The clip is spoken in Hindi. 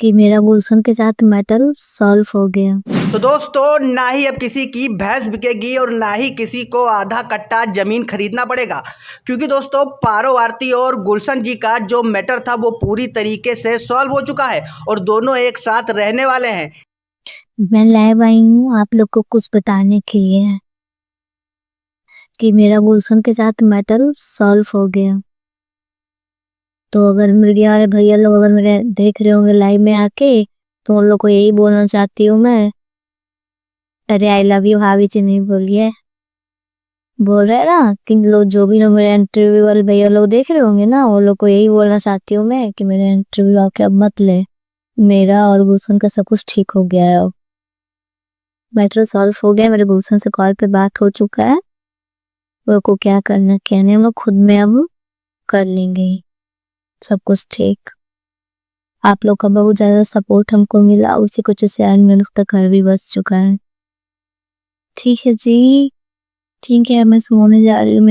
कि मेरा गुलशन के साथ मैटर सॉल्व हो गया। तो दोस्तों, ना ही अब किसी की भैंस बिकेगी और ना ही किसी को आधा कट्टा जमीन खरीदना पड़ेगा, क्योंकि दोस्तों पारो आरती और गुलशन जी का जो मैटर था वो पूरी तरीके से सॉल्व हो चुका है और दोनों एक साथ रहने वाले हैं। मैं लाइव आई हूँ आप लोग को कुछ बताने के लिए कि मेरा गुलशन के साथ मैटर सॉल्व हो गया। तो अगर मीडिया वाले भैया लोग अगर मेरे देख रहे होंगे लाइव में आके, तो उन लोग को यही बोलना चाहती हूँ मैं, अरे आई लव यू हावी जी नहीं बोलिए, बोल रहे ना कि लोग जो भी लोग मेरे इंटरव्यू वाले भैया लोग देख रहे होंगे ना, वो लोग को यही बोलना चाहती हूँ मैं कि मेरे इंटरव्यू आके अब मत ले, मेरा और गुलशन का सब कुछ ठीक हो गया है। अब मैटर सॉल्व हो गया, मेरे गुलशन से कॉल पे बात हो चुका है, वो को क्या करना कहने हम लोग खुद में अब कर लेंगे सब कुछ ठीक। आप लोग का बहुत ज्यादा सपोर्ट हमको मिला, उसी कुछ से आज मेरे तक घर भी बस चुका है। ठीक है जी, ठीक है, मैं सोने जा रही हूँ।